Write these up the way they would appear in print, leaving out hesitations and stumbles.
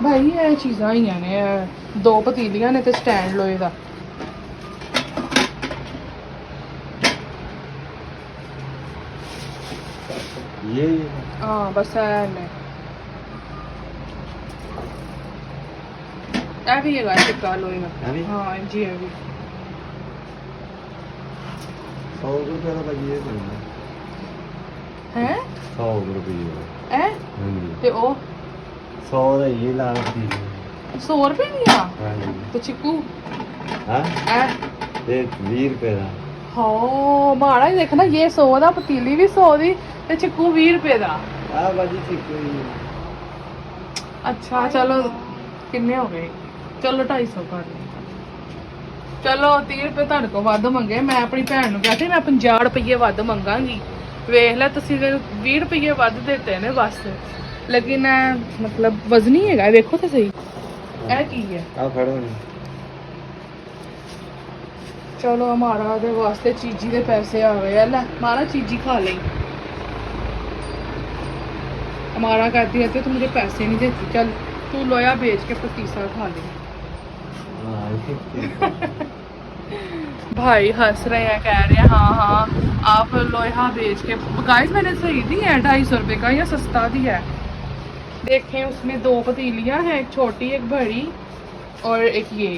भाई ये चीज़ां ही ने, 2 पतीलियां ने ते स्टैंड लोहे दा। ये हाँ बस है ने ਇਹ ਵੀ ਹੈਗਾ ਟਿੱਕਾ ਲੋਹੇ ਦਾ। है भी ਹਾਂ ਜੀ ਹੈ ਵੀ 100 रुपये का भाजी ये बनना ਹੈ 100 रुपये ਐ हाँ जी ਤੇ ਉਹ 100 का ये ला रखी 100 ਰੁਪਏ ਦੀ ਆ हाँ जी ਤੇ ਚਿੱਕੂ हाँ ਐ ये 20 रुपये का ਹਾਂ ਮਾੜਾ ਹੀ ਦੇਖਣਾ ਇਹ 100 ਦਾ ਪਤੀਲੀ ਵੀ 100 ਦੀ ਤੇ ਚਿੱਕੂ 20 ਰੁਪਏ ਦਾ। आ भाजी ठीक है ਅੱਛਾ ਚਲੋ ਕਿੰਨੇ ਹੋ ਗਏ, ਚਲੋ 250 ਕਰ ਲਓ। ਚਲੋ 30 ਰੁਪਏ ਤੁਹਾਡੇ ਕੋਲ ਵੱਧ ਮੰਗੇ, ਮੈਂ ਆਪਣੀ ਭੈਣ ਨੂੰ ਕਿਹਾ ਸੀ ਮੈਂ 50 ਰੁਪਏ ਵੱਧ ਮੰਗਾਂਗੀ। ਵੇਖ ਲੈ ਤੁਸੀਂ 20 ਰੁਪਏ ਵੱਧ ਦਿੱਤੇ ਨੇ ਬਸ, ਲੇਕਿਨ ਮਤਲਬ ਵਜ਼ਨੀ ਹੈਗਾ, ਵੇਖੋ ਤਾਂ ਸਹੀ ਇਹ ਕੀ ਹੈ। आ खड़ो नहीं चलो हमारा दे वास्ते चीजी दे पैसे आ गए, ले हमारा चीजी खा ले। हमारा कहती रहती है तू मुझे पैसे नहीं देती, चल तू लोया बेच के पतीसा खा ले। भाई हंस रहे हैं, कह रहे हैं हाँ हाँ आप लोहा बेच के। गाइस मैंने सही दी है 250 रुपये का, या सस्ता दिया है। देखें उसमें 2 पतीलियां हैं, एक छोटी एक बड़ी और एक ये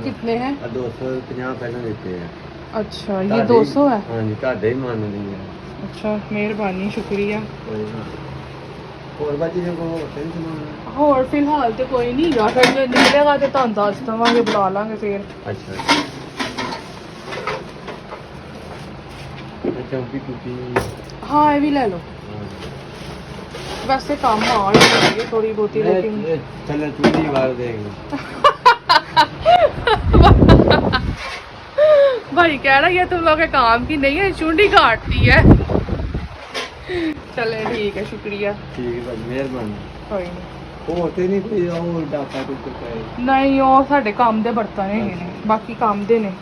कितने हैं? 250 पहले देते हैं। अच्छा ये 200 है। हाँ जी ताड़े ही मान रही है। अच्छा मेहरबानी शुक्रिया। और बाजी ने को होटल से मांगना ਹੋਰ ਫਿਲਹਾਲ ਤੇ ਕੋਈ ਨਹੀਂ ਗਾ, ਫਿਰ ਜੇ ਨਿਕਲੇਗਾ ਤੇ ਤੁਹਾਨੂੰ ਦੱਸ ਦਵਾਂਗੇ, ਬੁਲਾ ਲਾਂਗੇ ਫਿਰ। अच्छा अच्छा टूटी ਹਾਂ ਇਹ ਵੀ ਲੈ ਲਓ, ਵੈਸੇ ਕੰਮ ਆ ਹੀ ਜਾਏਗੀ ਥੋੜੀ ਬਹੁਤੀ, ਲੇਕਿन चलो चूड़ी वार देंगे। भाई कह रहा ये तुम लोग के काम की नहीं है, चुंडी काटती है। चले ठीक है शुक्रिया। ठीक है भाई मेहरबानी। कोई नहीं, होते नहीं कोई और डाटा कुछ है नहीं ਉਹ ਸਾਡੇ ਕੰਮ ਦੇ ਬਰਤਨ ਹੈਗੇ ਨੇ, ਬਾਕੀ ਕੰਮ ਦੇ ਨੇ।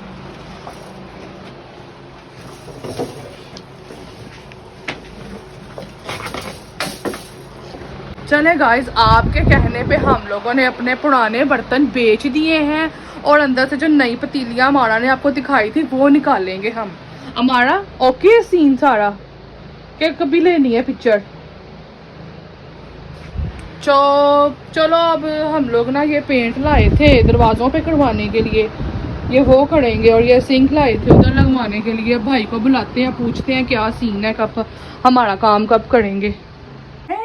चले गाइस आपके कहने पे हम लोगों ने अपने पुराने बर्तन बेच दिए हैं और अंदर से जो नई पतीलियां हमारा ने आपको दिखाई थी वो निकालेंगे हम। हमारा ओके सीन सारा कि कभी लेनी है पिक्चर। चलो अब हम लोग ना ये पेंट लाए थे दरवाज़ों पे करवाने के लिए, ये वो करेंगे, और ये सिंक लाए थे उधर लगवाने के लिए। भाई को बुलाते हैं, पूछते हैं क्या सीन है, कब हमारा काम कब करेंगे।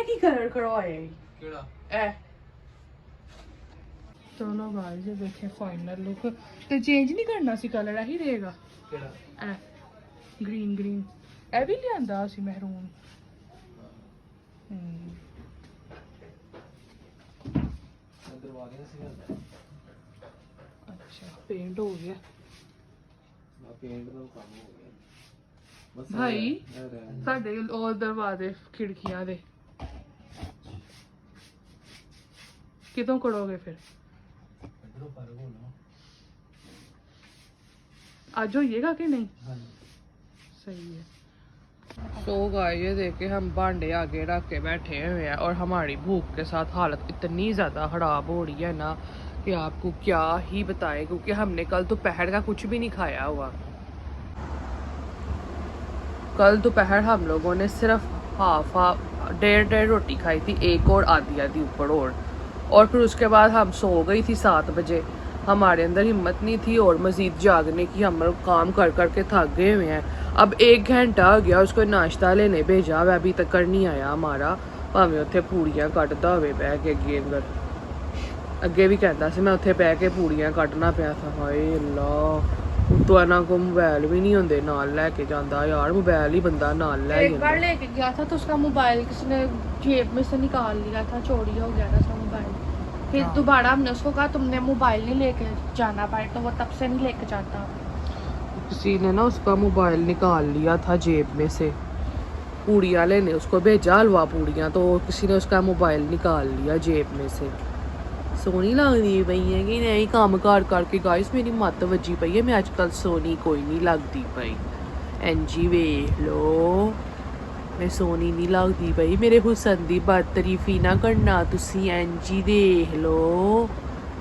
की कलर करवाए ए चलो गाइस ये देखें फाइनल लुक। तो चेंज नहीं करना सी, कलर ही रहेगा ए ग्रीन ग्रीन ए भी लियांदा सी महरून। अच्छा पेंट हो गया भाई साडे और दरवाजे खिड़कियां दे कितों करोगे फिर? आज होइएगा कि नहीं? सही है। तो गाइस ये देखे हम भांडे आगे रख के बैठे हुए हैं और हमारी भूख के साथ हालत इतनी ज़्यादा ख़राब हो रही है ना कि आपको क्या ही बताएं, क्योंकि हमने कल दोपहर का कुछ भी नहीं खाया हुआ। कल दोपहर हम लोगों ने सिर्फ हाफ डेढ़ रोटी खाई थी, एक और आधी ऊपर और फिर उसके बाद हम सो गई थी 7 बजे। हमारे अंदर हिम्मत नहीं थी और मज़ीद जागने की, हम लोग काम कर करके थक गए हुए हैं। अब 1 घंटा हो गया उसको नाश्ता लेने भेजा, वह अभी तक कर नहीं आया हमारा, भावें उत्थे पूड़ियाँ कटदा होवे बह के अगे अंदर। अगे भी कहता सी मैं उत्थे बह के पूड़ियाँ कटना पिया था। हाय अल्लाह, तो ना को मोबाइल भी नहीं होंगे नाल लेके जाता यार, मोबाइल ही बंदा नाल ले एक बार लेके गया था तो उसका मोबाइल किसी ने जेब में से निकाल लिया था, चोरी हो गया था उसका मोबाइल। फिर दोबारा हमने उसको कहा तुमने मोबाइल नहीं लेके जाना भाई, तो वो तब से नहीं लेके जाता। किसी ने ना उसका मोबाइल निकाल लिया था जेब में से, पूड़ियाँ लेने उसको भेजा, हलवा पूड़ियाँ, तो किसी ने उसका मोबाइल निकाल लिया जेब में से। सोनी लगती पई है कि नहीं काम कार करके गाइस मेरी मत वजी पई है, मैं अजकल सोनी कोई नहीं लगती पई। एंजी वेख लो मैं सोनी नहीं लगती पई मेरे हुसन दी बदतरीफी ना करना तुसी एंजी देख लो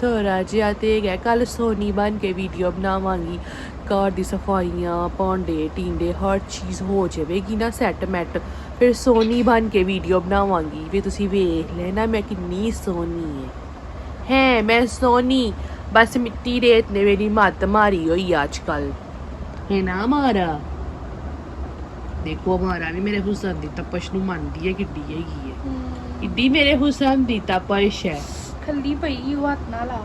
थोड़ा जिहा ते गया कल सोनी बन के वीडियो बनावांगी घर दी सफाइयां भांडे टींडे हर चीज़ हो जाएगी ना सैट मैट फिर सोनी बन के वीडियो बनावांगी फिर तुसी वेख लेना मैं कितनी सोनी है मैं सोनी बस मिट्टी रेत ने मेरी मत मारी हुई आजकल है ना हमारा देखो हमारा भी मेरे हुसन दी तपश नूं मनदी है किड्डी हैगी है इड्डी मेरे हुसन दी तपश है खल्ली पई ਉਹ ਹੱਥ ਨਾ ਲਾ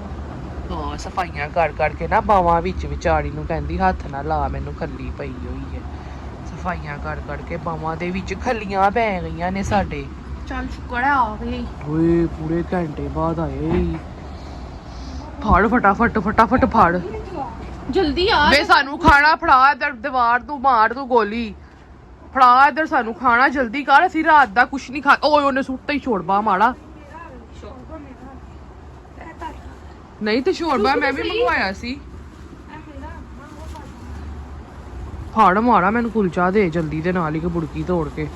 ਹਾਂ ਸਫਾਈਆਂ ਕਰ ਕੇ ਨਾ ਬਾਵਾਂ ਵਿੱਚ ਵਿਚਾਰੀ ਨੂੰ ਕਹਿੰਦੀ ਹੱਥ ਨਾ ਲਾ ਮੈਨੂੰ ਖੱਲੀ ਪਈ ਹੋਈ ਹੈ ਸਫਾਈਆਂ ਕਰ ਕੇ ਬਾਵਾਂ ਦੇ ਵਿੱਚ ਖੱਲੀਆਂ ਪੈ ਗਈਆਂ ਨੇ ਸਾਡੇ ਚੱਲ ਸ਼ੁਕਰ ਹੈ ਆ ਗਈ ਓਏ ਪੂਰੇ ਘੰਟੇ ਬਾਅਦ ਆਏ ਫੜ ਫਟਾਫਟ ਫੜ ਜਲਦੀ ਆ ਵੇ ਸਾਨੂੰ ਖਾਣਾ ਫੜਾ ਇਧਰ ਦੀਵਾਰ ਤੋਂ ਮਾਰ ਤੂੰ ਗੋਲੀ ਫੜਾ ਇਧਰ ਸਾਨੂੰ ਖਾਣਾ ਜਲਦੀ ਕਰ ਅਸੀਂ ਰਾਤ ਦਾ ਕੁਛ ਨਹੀਂ ਖਾ ਓਏ ਉਹਨੇ ਸੁੱਟਾ ਹੀ ਛੋੜਬਾ ਮਾੜਾ ਨਹੀਂ ਤੇ ਸ਼ੋਰਬਾ ਮੈਂ ਵੀ ਮੰਗਵਾਇਆ ਸੀ ਫੜ ਮਾਰਾ ਮੈਨੂੰ ਕੁਲਚਾ ਦੇ ਜਲਦੀ ਦੇ ਨਾਲ ਹੀ ਕਿ ਬੁੜਕੀ ਤੋੜ ਕੇ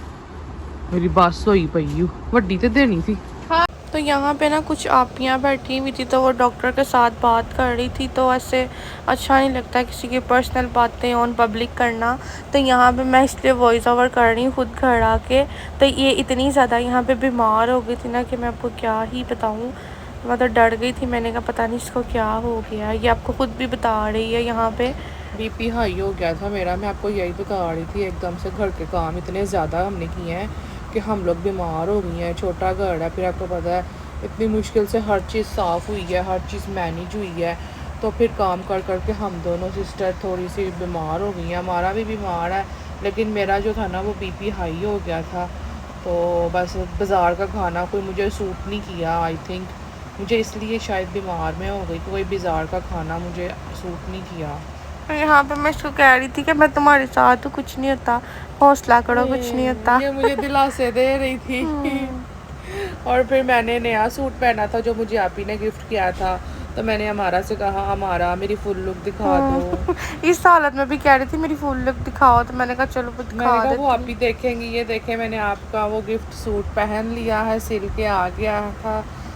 मेरी बस हुई पई वड्डी ते देनी थी। हाँ तो यहाँ पे ना कुछ आपियाँ बैठी हुई थी तो वो डॉक्टर के साथ बात कर रही थी तो ऐसे अच्छा नहीं लगता किसी की पर्सनल बातें ऑन पब्लिक करना तो यहाँ पे मैं इसलिए वॉइस ओवर कर रही हूँ खुद घर आके तो ये इतनी ज़्यादा यहाँ पे बीमार हो गई थी ना कि मैं आपको क्या ही बताऊँ मैं तो डर गई थी मैंने कहा पता नहीं इसको क्या हो गया ये आपको खुद भी बता रही है यहाँ पे बीपी हाई हो गया था मेरा मैं आपको यही बता रही थी एकदम से घर के काम इतने ज़्यादा हमने किए हैं कि हम लोग बीमार हो गए हैं छोटा घर है फिर आपको पता है इतनी मुश्किल से हर चीज़ साफ़ हुई है हर चीज़ मैनेज हुई है तो फिर काम कर के हम दोनों सिस्टर थोड़ी सी बीमार हो गई हैं हमारा भी बीमार है लेकिन मेरा जो था ना वो बीपी हाई हो गया था तो बस बाज़ार का खाना कोई मुझे सूट नहीं किया आई थिंक मुझे इसलिए शायद बीमार में हो गई कोई बाज़ार का खाना मुझे सूट नहीं किया। यहाँ पे मैं इसको कह रही थी कि मैं तुम्हारे साथ कुछ नहीं होता हौसला करो कुछ नहीं होता ये मुझे दिलासे दे रही थी और फिर मैंने नया सूट पहना था जो मुझे आप ही ने गिफ्ट किया था तो मैंने हमारा से कहा हमारा मेरी फुल लुक दिखा दो इस हालत में भी कह रही थी मेरी फुल लुक दिखाओ तो मैंने कहा चलो वो दिखा मैंने कहा वो आप ही देखेंगी ये देखे मैंने आपका वो गिफ्ट सूट पहन लिया है सिल के आ गया था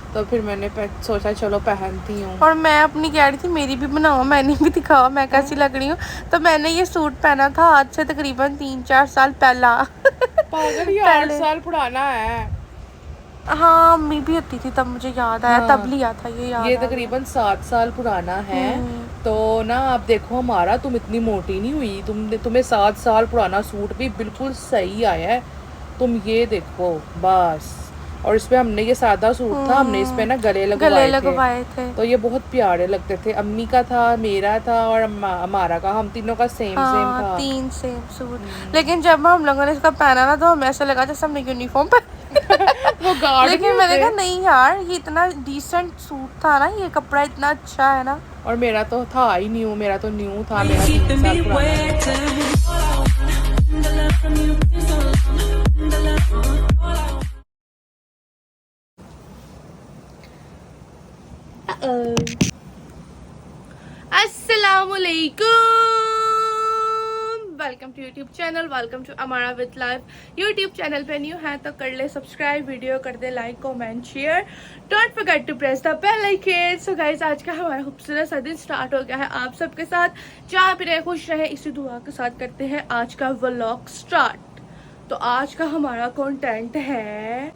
तो फिर मैंने सोचा चलो पहनती हूँ और मैं अपनी कह रही थी मेरी भी बनाओ मैंने भी दिखाओ मैं कैसी लग रही हूँ तो मैंने ये सूट पहना था आज से तकरीबन 3-4 साल पहला पागल ये 8 साल पुराना है हाँ अम्मी भी होती थी तब मुझे याद आया हाँ, तब लिया था ये तकरीबन 7 साल पुराना है तो ना आप देखो हमारा तुम इतनी मोटी नहीं हुई तुम्हें 7 साल पुराना सूट भी बिल्कुल सही आया है तुम ये देखो बस और इस पे हमने ये सादा सूट था हमने इस पे ना गले लगवाए थे तो ये बहुत प्यारे लगते थे अम्मी का था मेरा था और हमारा का हम तीनों का सेम था 3 सेम सूट लेकिन जब हम लोगों ने इसका पहना ना तो हमें ऐसा लगा जैसे हमने यूनिफॉर्म वो गार्ड लेकिन मैंने कहा नहीं यार ये इतना डिसेंट सूट था ना ये कपड़ा इतना अच्छा है ना और मेरा तो था ही न्यू मेरा तो न्यू था मेरा 3 साल पुराना welcome to YouTube channel welcome to अमारा विद लाइफ यूट्यूब चैनल पे न्यू है तो कर ले सब्सक्राइब वीडियो कर दे like comment share don't forget to press the bell icon. So guys आज का हमारा खूबसूरत सा दिन स्टार्ट हो गया है आप सबके साथ जहाँ भी रहे खुश रहे इसी दुआ के साथ करते हैं आज का व्लॉग स्टार्ट। तो आज का हमारा कंटेंट है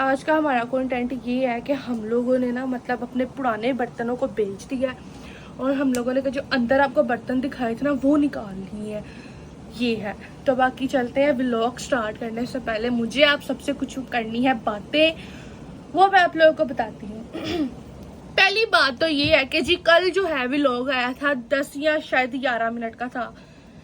आज का हमारा कंटेंट ये है कि हम लोगों ने ना मतलब अपने पुराने बर्तनों को बेच दिया और हम लोगों ने जो अंदर आपको बर्तन दिखाए थे ना वो निकाल लिए है ये है। तो बाकी चलते हैं व्लॉग स्टार्ट करने से पहले मुझे आप सबसे कुछ करनी है बातें वो मैं आप लोगों को बताती हूँ। पहली बात तो ये है कि जी कल जो है व्लॉग आया था 10 या शायद 11 मिनट का था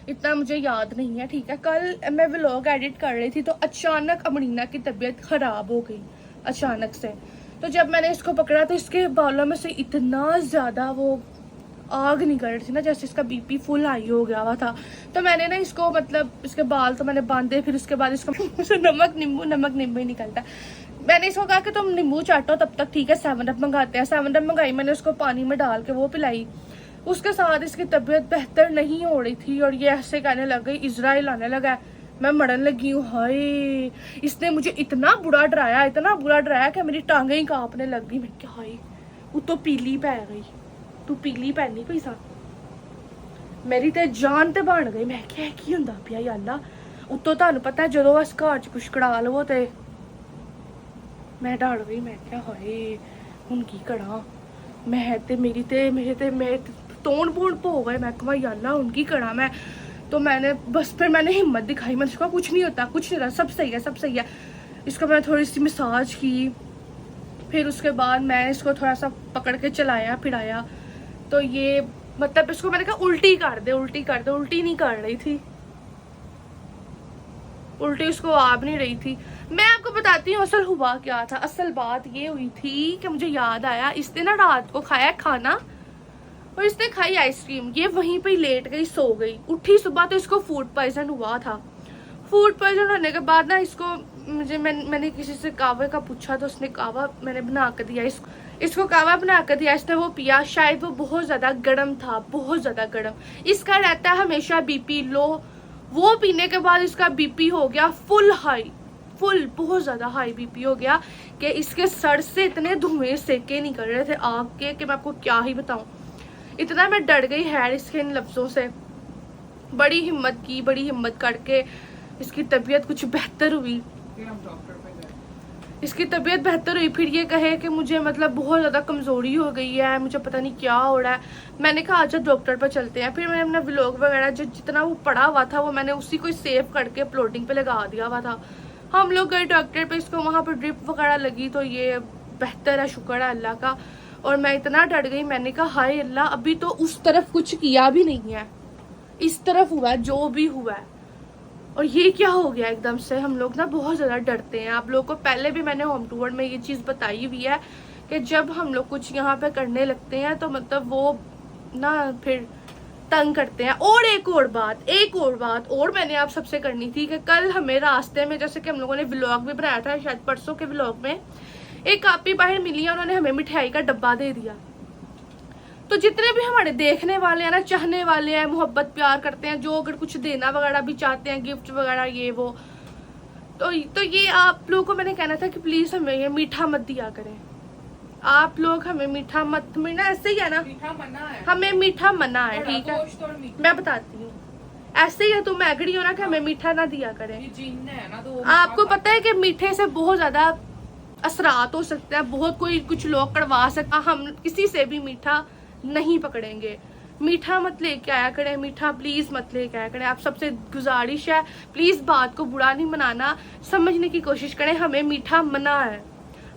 इतना मुझे याद नहीं है ठीक है। कल मैं व्लॉग एडिट कर रही थी तो अचानक अमरीना की तबीयत ख़राब हो गई अचानक से। तो जब मैंने इसको पकड़ा तो इसके बालों में से इतना ज़्यादा वो आग निकल रही थी ना जैसे इसका बीपी फुल हाई हो गया हुआ था। तो मैंने ना इसको मतलब इसके बाल तो मैंने बांधे फिर उसके बाद इसको नमक नींबू ही निकलता है। मैंने इसको कहा कि तुम नींबू चाटो तब तक ठीक है 7 अप मंगाते हैं। 7 अप मंगाई मैंने उसको पानी में डाल के वो पिलाई उसके साथ इसकी तबीयत बेहतर नहीं हो रही थी और ये ऐसे कहने लग गई इजराइल आने लगा मैं मरन लगी हूँ। हाय, इसने मुझे इतना बुरा डराया कि मेरी टांगें ही कांपने लग गई। मैं क्या, हाय वो तो पीली पै गई, तू पीली पैनी कोई सा, मेरी ते जान ते बन गई। मैं क्या की हुंदा पिया याल्ला। उत्तों तुहानू पता है जदों अस घर च कुछ कड़ा लवो ते मैं डर गई। मैं क्या, हाय हुन की करा, मेरे तोड़ बोड़ हो गए। मैं कहा याल्ला उनकी करा मैं। तो मैंने हिम्मत दिखाई। मैंने कहा कुछ नहीं होता, कुछ नहीं होता, सब सही है। इसको मैंने थोड़ी सी मसाज की, फिर उसके बाद मैं इसको थोड़ा सा पकड़ के चलाया फिराया। तो ये मतलब इसको मैंने कहा उल्टी कर दे। उल्टी नहीं कर रही थी, उल्टी उसको आ भी नहीं रही थी। मैं आपको बताती हूँ असल हुआ क्या था। असल बात ये हुई थी कि मुझे याद आया, इसने ना रात को खाया खाना और इसने खाई आइसक्रीम। ये वहीं पे ही लेट गई, सो गई। उठी सुबह तो इसको फूड पॉइजन हुआ था। फूड पॉइजन होने के बाद ना इसको मैंने किसी से कावे का पूछा तो उसने कावा मैंने बना कर दिया, इसको कावा बना कर दिया। इसने वो पिया, शायद वो बहुत ज़्यादा गर्म था, बहुत ज़्यादा गर्म। इसका रहता है हमेशा बीपी लो। वो पीने के बाद इसका बीपी हो गया फुल बहुत ज़्यादा हाई बीपी हो गया कि इसके सर से इतने धुएं सेके निकल रहे थे आग के कि मैं आपको क्या ही बताऊं। इतना मैं डर गई है इसके इन लफ्ज़ों से। बड़ी हिम्मत करके इसकी तबीयत कुछ बेहतर हुई। इसकी तबीयत बेहतर हुई, फिर ये कहे कि मुझे मतलब बहुत ज़्यादा कमज़ोरी हो गई है, मुझे पता नहीं क्या हो रहा है। मैंने कहा अच्छा डॉक्टर पर चलते हैं। फिर मैंने अपना व्लॉग वगैरह जो जितना वो पड़ा हुआ था वो मैंने उसी को सेव करके अपलोडिंग पे लगा दिया हुआ था। हम लोग गए डॉक्टर पे, इसको वहाँ पर ड्रिप वगैरह लगी तो ये बेहतर है, शुक्र है अल्लाह का। और मैं इतना डर गई, मैंने कहा हाय अल्लाह, अभी तो उस तरफ कुछ किया भी नहीं है, इस तरफ हुआ है जो भी हुआ है और ये क्या हो गया एकदम से। हम लोग ना बहुत ज़्यादा डरते हैं। आप लोगों को पहले भी मैंने होम टूर में ये चीज़ बताई हुई है कि जब हम लोग कुछ यहाँ पे करने लगते हैं तो मतलब वो ना फिर तंग करते हैं। और एक और बात और मैंने आप सबसे करनी थी कि कल हमें रास्ते में, जैसे कि हम लोगों ने व्लॉग भी बनाया था शायद परसों के व्लॉग में, एक आपी बाहर मिली है, उन्होंने हमें मिठाई का डब्बा दे दिया। तो जितने भी हमारे देखने वाले हैं ना, चाहने वाले हैं, मोहब्बत प्यार करते हैं, जो अगर कुछ देना वगैरह भी चाहते हैं, गिफ्ट वगैरह ये वो, तो ये आप लोगों को मैंने कहना था कि प्लीज हमें ये मीठा मत दिया करें। आप लोग हमें मीठा मत, मीठा ऐसे ही है ना, मीठा मना है, हमें मीठा मना है, ठीक है। मैं बताती हूँ, ऐसे ही है, तुम एग्री हो ना कि हमें मीठा ना दिया करें। आपको पता है कि मीठे से बहुत ज्यादा असरात हो सकता है, बहुत कोई कुछ लोग कड़वा सकता। हम किसी से भी मीठा नहीं पकड़ेंगे। मीठा मत लेके आया करें, मीठा प्लीज मत लेके आया करें। आप सबसे गुजारिश है, प्लीज बात को बुरा नहीं मनाना, समझने की कोशिश करें। हमें मीठा मना है,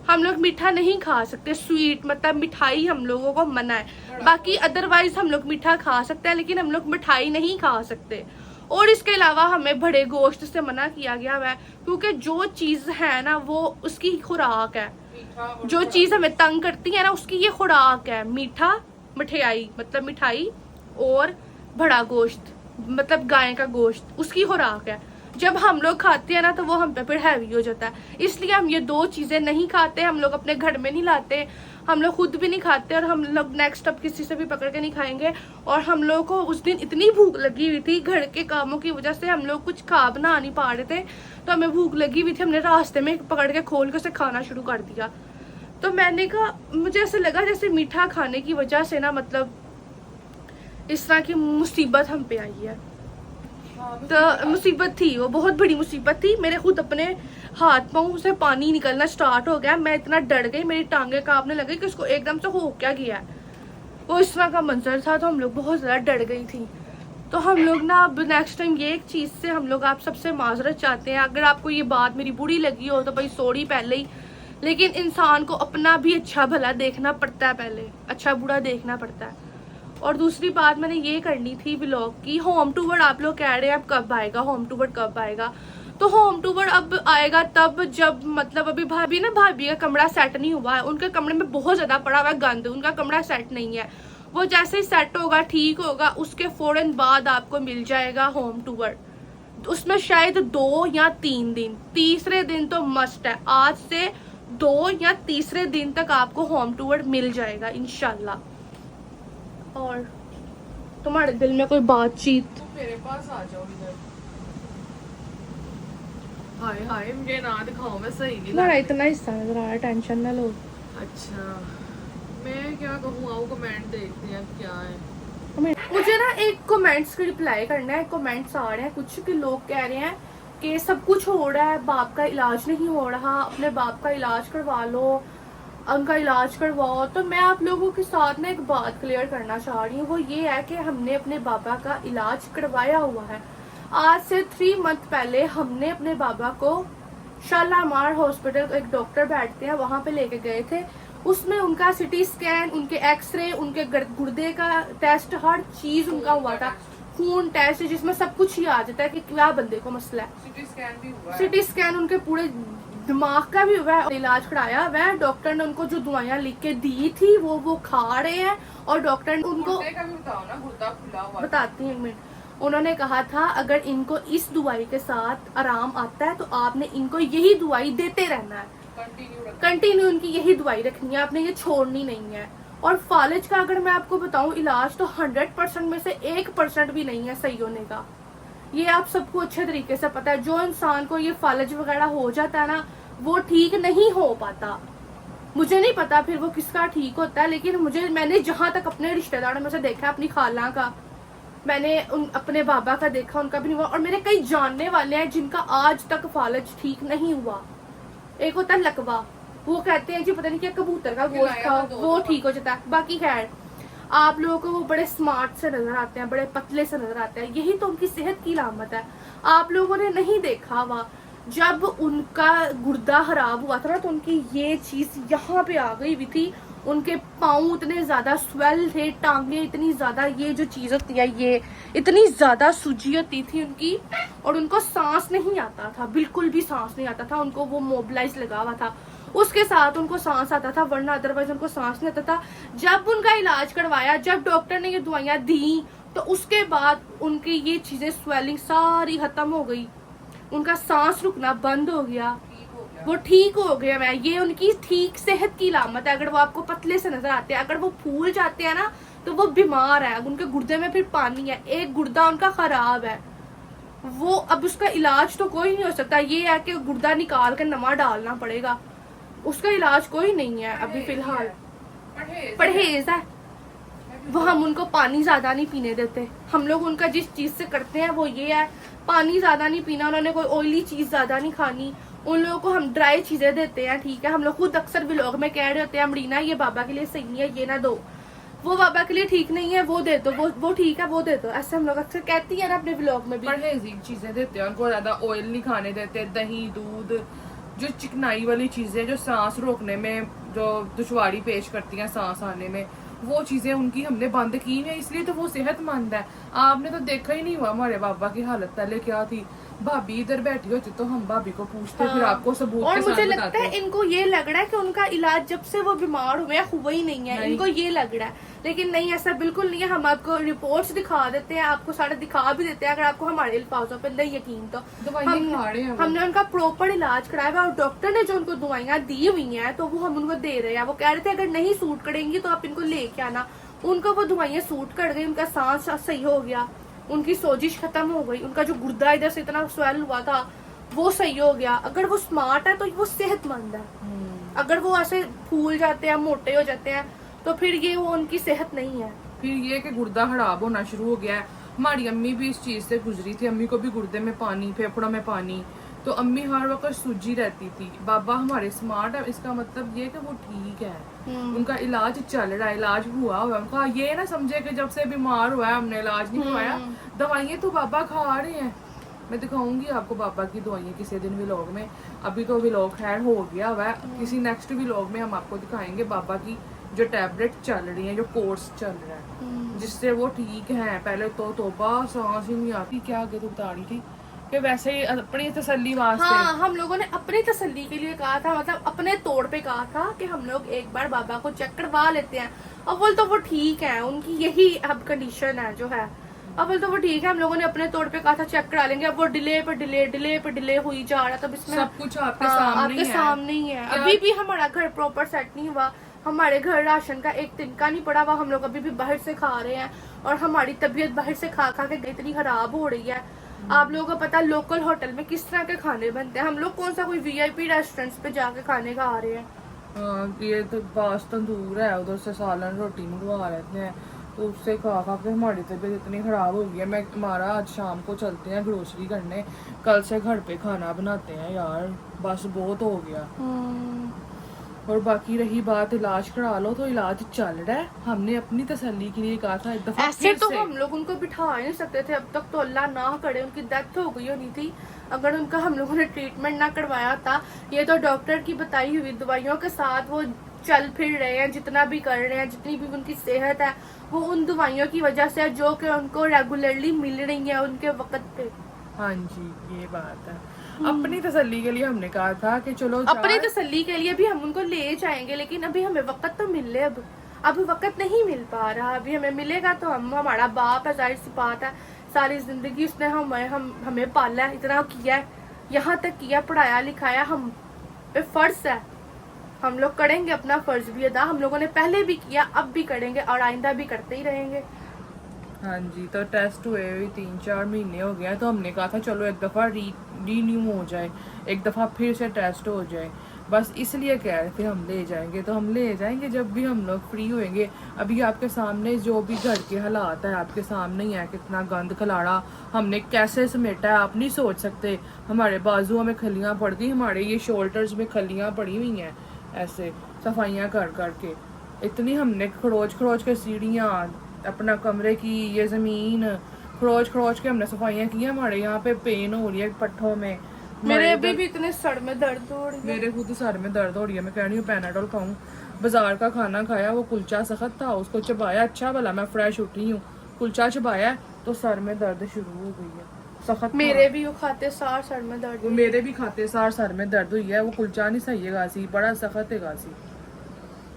हम लोग मीठा नहीं खा सकते। स्वीट मतलब मिठाई हम लोगों को मना है। बाकी अदरवाइज हम लोग मीठा खा सकते हैं, लेकिन हम लोग मिठाई नहीं खा सकते। और इसके अलावा हमें बड़े गोश्त से मना किया गया है, क्योंकि जो चीज है ना वो उसकी खुराक है। जो चीज हमें तंग करती है ना उसकी ये खुराक है। मीठा, मिठाई मतलब मिठाई और बड़ा गोश्त मतलब गाय का गोश्त, उसकी खुराक है। जब हम लोग खाते हैं ना तो वो हम पे फिर हैवी हो जाता है। इसलिए हम ये दो चीजें नहीं खाते। हम लोग अपने घर में नहीं लाते, हम लोग खुद भी नहीं खाते, और हम लोग नेक्स्ट अब किसी से भी पकड़ के नहीं खाएंगे। और हम लोगों को उस दिन इतनी भूख लगी हुई थी, घर के कामों की वजह से हम लोग कुछ खा बना नहीं पा रहे थे, तो हमें भूख लगी हुई थी। हमने रास्ते में पकड़ के खोल के उसे खाना शुरू कर दिया। तो मैंने कहा, मुझे ऐसे लगा जैसे मीठा खाने की वजह से ना मतलब इस तरह की मुसीबत हम पे आई है। तो मुसीबत थी, वो बहुत बड़ी मुसीबत थी। मेरे खुद अपने हाथ पाँव से पानी निकलना स्टार्ट हो गया। मैं इतना डर गई, मेरी टांगे कांपने लगी कि उसको एकदम से हो क्या गया है। वो इस तरह का मंजर था, तो हम लोग बहुत ज़्यादा डर गई थी। तो हम लोग ना अब नेक्स्ट टाइम ये एक चीज़ से हम लोग आप सबसे माजरत चाहते हैं। अगर आपको ये बात मेरी बुरी लगी हो तो भाई सॉरी पहले ही, लेकिन इंसान को अपना भी अच्छा भला देखना पड़ता है, पहले अच्छा बुरा देखना पड़ता है। और दूसरी बात मैंने ये करनी थी व्लॉग की, होम टूर आप लोग कह रहे हैं अब कब आएगा, होम टूर कब आएगा। तो होम टूर अब आएगा तब जब मतलब अभी भाभी का कमरा सेट नहीं हुआ है। उनके कमरे में बहुत ज़्यादा पड़ा हुआ है गंद, उनका कमरा सेट नहीं है। वो जैसे ही सेट होगा, ठीक होगा, उसके फौरन बाद आपको मिल जाएगा होम टूर। उसमें शायद 2 या 3 दिन, तीसरे दिन तो मस्ट है। आज से 2 या तीसरे दिन तक आपको होम टूर मिल जाएगा इंशाल्लाह। और तुम्हारे दिल में कोई बातचीत, मेरे पास आ जाओ इधर। हाय हाय मुझे ना दिखाओ, मैं सही नहीं मेरा लग इतना हिस्सा नजर आ रहा है, टेंशन ना लो। अच्छा मैं क्या कहूँ, आओ कमेंट देखते हैं क्या है। मुझे ना एक कमेंट्स का रिप्लाई करना है। कमेंट्स आ रहे हैं कुछ कि लोग कह रहे हैं कि सब कुछ हो रहा है, बाप का इलाज नहीं हो रहा, अपने बाप का इलाज करवा लो, उनका इलाज करवाओ। तो मैं आप लोगों के साथ ना एक बात क्लियर करना चाह रही हूँ, वो ये है कि हमने अपने बाबा का इलाज करवाया हुआ है। आज से 3 मंथ पहले हमने अपने बाबा को शालामार हॉस्पिटल, एक डॉक्टर बैठते हैं वहां पे लेके गए थे। उसमें उनका सिटी स्कैन, उनके एक्सरे, उनके गुर्दे का टेस्ट, हर चीज उनका हुआ था। खून टेस्ट जिसमें सब कुछ ही आ जाता है कि क्या बंदे को मसला है। सिटी स्कैन भी हुआ है। सिटी स्कैन उनके पूरे दिमाग का भी हुआ है। इलाज कराया हुआ है। डॉक्टर ने उनको जो दवाइयां लिख के दी थी वो खा रहे हैं। और डॉक्टर ने उनको गुर्दे का भी बताओ ना, गुर्दा खुला हुआ है। बताती हूँ एक मिनट। उन्होंने कहा था अगर इनको इस दवाई के साथ आराम आता है तो आपने इनको यही दवाई देते रहना है, कंटिन्यू उनकी यही दवाई रखनी है, आपने ये छोड़नी नहीं है। और फालिज का अगर मैं आपको बताऊं, इलाज तो 100% में से 1% भी नहीं है सही होने का। ये आप सबको अच्छे तरीके से पता है। जो इंसान को ये फालिज वगैरह हो जाता है ना, वो ठीक नहीं हो पाता। मुझे नहीं पता फिर वो किसका ठीक होता है, लेकिन मैंने जहां तक अपने रिश्तेदारों में से देखा, अपनी खाला का, मैंने अपने बाबा का देखा, उनका भी नहीं हुआ। और मेरे कई जानने वाले हैं जिनका आज तक फालिज ठीक नहीं हुआ। एक होता है लकवा, वो कहते हैं जी पता नहीं क्या कबूतर का गोश्त खाओ वो ठीक हो जाता है। बाकी खैर, आप लोगों को वो बड़े स्मार्ट से नजर आते हैं, बड़े पतले से नजर आते हैं, यही तो उनकी सेहत की अलामत है। आप लोगों ने नहीं देखा हुआ, जब उनका गुर्दा खराब हुआ था ना, तो उनकी ये चीज यहाँ पे आ गई हुई थी। उनके पाँव इतने ज्यादा स्वेल थे, टांगे इतनी ज्यादा, ये जो चीज होती है ये इतनी ज्यादा सूजी होती थी उनकी। और उनको सांस नहीं आता था, बिल्कुल भी सांस नहीं आता था। उनको वो मोबिलाइज लगा हुआ था, उसके साथ उनको सांस आता था, वरना अदरवाइज उनको सांस नहीं आता था। जब उनका इलाज करवाया, जब डॉक्टर ने ये दवाइयां दी, तो उसके बाद उनकी ये चीजें, स्वेलिंग सारी खत्म हो गई, उनका सांस रुकना बंद हो गया, वो ठीक हो गया। मैं ये उनकी ठीक सेहत की अलामत है। अगर वो आपको पतले से नजर आते हैं, अगर वो फूल जाते हैं ना, तो वो बीमार है, उनके गुर्दे में फिर पानी है, एक गुर्दा उनका खराब है। वो अब उसका इलाज तो कोई नहीं हो सकता। ये है कि गुर्दा निकाल कर नमा डालना पड़ेगा, उसका इलाज कोई नहीं है अभी फिलहाल। परहेज है। वो हम उनको पानी ज्यादा नहीं पीने देते। हम लोग उनका जिस चीज से करते हैं वो ये है, पानी ज्यादा नहीं पीना, उन्होंने कोई ऑयली चीज ज्यादा नहीं खानी। उन लोगों को हम ड्राई चीजें देते हैं, ठीक है। हम लोग खुद अक्सर व्लॉग में कह रहे होते हैं अमरीना ये बाबा के लिए सही नहीं है, ये ना दो, वो बाबा के लिए ठीक नहीं है, वो दे दो, वो ठीक है वो दे दो। ऐसे हम लोग अक्सर कहती है ना अपने व्लॉग में भी। परहेजी चीजें देते हैं उनको, ज्यादा ऑयल नहीं खाने देते, दही दूध, जो चिकनाई वाली चीजें जो सांस रोकने में जो दुश्वारी पेश करती हैं सांस आने में, वो चीजें उनकी हमने बंद की है, इसलिए तो वो सेहतमंद है। आपने तो देखा ही नहीं हुआ हमारे बाबा की हालत पहले क्या थी। भाभी इधर बैठी होती तो हम भाभी को पूछते, फिर आपको सबूत और के साथ मुझे लगता बताते। है इनको ये लग रहा है कि उनका इलाज जब से वो बीमार हुए हुआ ही नहीं है, इनको ये लग रहा है। लेकिन नहीं, ऐसा बिल्कुल नहीं है। हम आपको रिपोर्ट्स दिखा देते हैं, आपको सारे दिखा भी देते हैं, अगर आपको हमारे अल्फाजों पर नहीं यकीन तो। हमने उनका प्रॉपर इलाज कराया और डॉक्टर ने जो उनको दवाइयां दी हुई हैं तो वो हम उनको दे रहे हैं। वो कह रहे थे अगर नहीं सूट करेंगी तो आप इनको लेके आना। उनको वो दवाइयां सूट कर गई, उनका सांस सही हो गया, उनकी सोजिश खत्म हो गई, उनका जो गुर्दा इधर से इतना स्वेल हुआ था वो सही हो गया। अगर वो स्मार्ट है तो वो सेहतमंद है। अगर वो ऐसे फूल जाते हैं, मोटे हो जाते हैं, तो फिर ये वो उनकी सेहत नहीं है। फिर ये कि गुर्दा खराब होना शुरू हो गया है। हमारी अम्मी भी इस चीज से गुजरी थी, अम्मी को भी गुर्दे में पानी, फेफड़ों में पानी, तो अम्मी हर वक्त सूजी रहती थी। बाबा हमारे स्मार्ट है, इसका मतलब ये कि वो ठीक है, उनका इलाज चल रहा है, इलाज हुआ हुआ है उनका। ये ना समझे कि जब से बीमार हुआ है हमने इलाज नहीं करवाया, दवाइयाँ तो बाबा खा रहे हैं। मैं दिखाऊंगी आपको बाबा की दवाइयाँ किसी दिन व्लॉग में। अभी तो व्लॉग खैर हो गया हुआ है, किसी नेक्स्ट व्लॉग में हम आपको दिखाएंगे बाबा की जो टैबलेट चल रही है, जो कोर्स चल रहा है, जिससे वो ठीक है। पहले तो तौबा सांस ही नहीं आती। क्या आगे तो बता रही थी कि वैसे ही अपनी तसल्ली वास्ते। हाँ, हम लोगों ने अपनी तसल्ली के लिए कहा था, मतलब अपने तौर पे कहा था कि हम लोग एक बार बाबा को चेक करवा लेते हैं। अव्वल तो वो ठीक है, उनकी यही अब कंडीशन है जो है, अव्वल तो वो ठीक है। हम लोगों ने अपने तौर पे कहा था चेक करा लेंगे। अब वो डिले पे डिले हुई जा रहा था। तो इसमें सब कुछ आपके सामने ही है। अभी भी हमारा घर प्रॉपर सेट नहीं हुआ, हमारे घर राशन का एक तिनका नहीं पड़ा हुआ, हम लोग अभी भी बाहर से खा रहे हैं। और हमारी तबीयत बाहर से खा खा के इतनी खराब हो रही है, आप लोगों को पता लोकल होटल में किस तरह के खाने बनते हैं, हम लोग कौन सा कोई वीआईपी रेस्टोरेंट्स पे जाके खाने का आ रहे हैं। हाँ, ये तो पास तंदूर है, उधर से सालन रोटी मंगवा लेते हैं, तो उससे खा खा के हमारी तबीयत इतनी ख़राब हो गई है। मैं हमारा आज शाम को चलते हैं ग्रोसरी करने, कल से घर पे खाना बनाते हैं यार, बस बहुत हो गया। और बाकी रही बात इलाज करा लो, तो इलाज चल रहा है। हमने अपनी तसल्ली के लिए कहा था एक दफा ऐसे फिर तो से। हम लोग उनको बिठा ही नहीं सकते थे अब तक, तो अल्लाह ना करे उनकी डेथ हो गई होनी थी अगर उनका हम लोगों ने ट्रीटमेंट ना करवाया होता। ये तो डॉक्टर की बताई हुई दवाइयों के साथ वो चल फिर रहे हैं, जितना भी कर रहे हैं, जितनी भी उनकी सेहत है वो उन दवाइयों की वजह से है जो कि उनको रेगुलरली मिल रही है उनके वक्त पे। हाँ जी, ये बात है। अपनी तसल्ली के लिए हमने कहा था कि चलो अपनी तसल्ली के लिए भी हम उनको ले जाएंगे, लेकिन अभी हमें वक्त तो मिल ले। अब वक्त नहीं मिल पा रहा, अभी हमें मिलेगा तो हम, हमारा बाप है, जाहिर सी बात है, सारी जिंदगी उसने हमें पाला है, इतना किया है, यहाँ तक किया, पढ़ाया लिखाया, हम पे फर्ज है, हम लोग करेंगे अपना फर्ज भी अदा। हम लोगों ने पहले भी किया, अब भी करेंगे और आइंदा भी करते ही रहेंगे। हाँ जी, तो टेस्ट हुए हुए 3-4 महीने हो गए हैं, तो हमने कहा था चलो एक दफ़ा रीन्यू हो जाए, एक दफ़ा फिर से टेस्ट हो जाए, बस इसलिए कह रहे थे हम ले जाएंगे। तो हम ले जाएंगे जब भी हम लोग फ्री होएंगे। अभी आपके सामने जो भी घर के हालात है आपके सामने ही है, कितना गंद खलाड़ा हमने कैसे समेटा है आप नहीं सोच सकते। हमारे बाजुओं में खलियाँ पड़ गई, हमारे ये शोल्डर्स में खलियाँ पड़ी हुई हैं, ऐसे सफाइयाँ कर करके इतनी हमने खरोच खरोच के सीढ़ियाँ, अपना कमरे की ये ज़मीन खरोच खरोच के हमने सफाइयाँ की। हमारे यहाँ पे पेन हो रही है पट्ठों में, मेरे अभी भी इतने सर में दर्द हो रही है। मेरे खुद सर में दर्द हो रही है। मैं कह रही हूँ पैनाडोल खाऊं। बाजार का खाना खाया, वो कुलचा सख्त था, उसको चबाया, अच्छा भला मैं फ्रेश उठी हूँ, कुलचा चबाया तो सर में दर्द शुरू हो गई है, सख्त। मेरे भी वो खाते सार सर में दर्द, वो मेरे भी खाते सार सर में दर्द हुई है। वो कुलचा नहीं सही है गासी, बड़ा सख्त है गासी,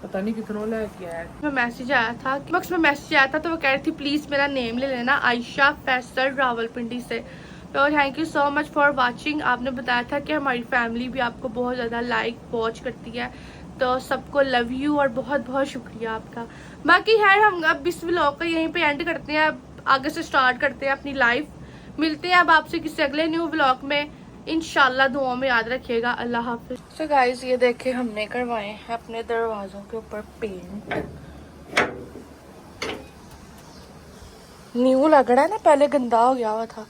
पता नहीं कितनों लेके आया है। मैसेज आया था, बॉक्स में मैसेज आया था, तो वो कह रही थी प्लीज मेरा नेम ले लेना, आयशा फैसल रावलपिंडी से। तो thank you so much for watching. आपने बताया था कि हमारी फैमिली भी आपको बहुत ज़्यादा लाइक वॉच करती है, तो सबको लव यू और बहुत बहुत शुक्रिया आपका। बाकी है हम अब इस व्लॉग का यहीं पे एंड करते हैं, अब आगे से स्टार्ट करते हैं अपनी लाइफ। मिलते हैं अब आपसे किसी अगले न्यू व्लॉग में, इंशाल्लाह दुआ में याद रखिएगा। अल्लाह हाफिज। तो गाइस ये देखे हमने करवाए हैं अपने दरवाजों के ऊपर पेंट, न्यू लग रहा है ना, पहले गंदा हो गया हुआ था।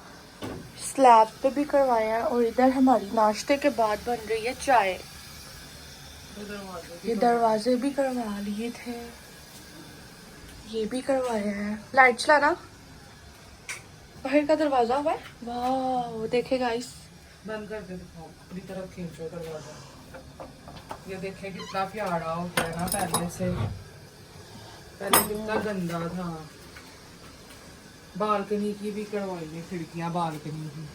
स्लैब पे भी करवाए हैं, और इधर हमारी नाश्ते के बाद बन रही है चाय। ये दरवाजे भी करवा लिए थे, ये भी करवाए हैं। लाइट चलाना, बाहर का दरवाजा हुआ है, वाह देखे गाइस। बंद कर दे, दिखाओ अपनी तरफ खींचो दरवाजा। ये देखे कितना प्यारा हो गया ना, पहले से, पहले कितना गंदा था। बालकनी की भी करवाई है, खिड़कियां बालकनी की।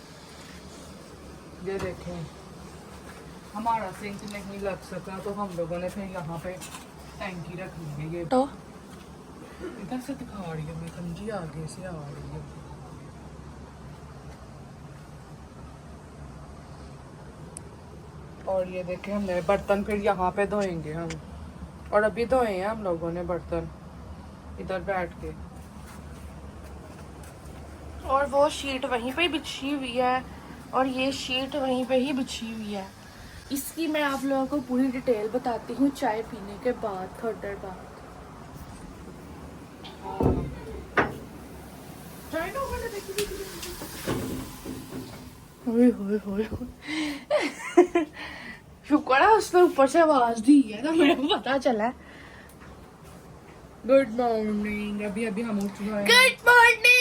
ये देखें, हमारा सिंक नहीं लग सका तो हम लोगों ने फिर यहाँ पे टैंकी रख ली है। ये तो इधर से दिखा रही है, मैं समझी आगे से आ रही है। और ये देखें हमने बर्तन फिर यहाँ पे धोएंगे हम, और अभी धोए हैं हम लोगों ने बर्तन इधर बैठ के। और वो शीट वहीं पे बिछी हुई है, और ये शीट वहीं पे ही बिछी हुई है। इसकी मैं आप लोगों को पूरी डिटेल बताती हूँ चाय पीने के बाद, थोड़ी देर बाद। शुक्र है उसने ऊपर से आवाज दी है तो मेरे को पता चला। गुड मॉर्निंग, अभी अभी हम उठ गए। Good morning.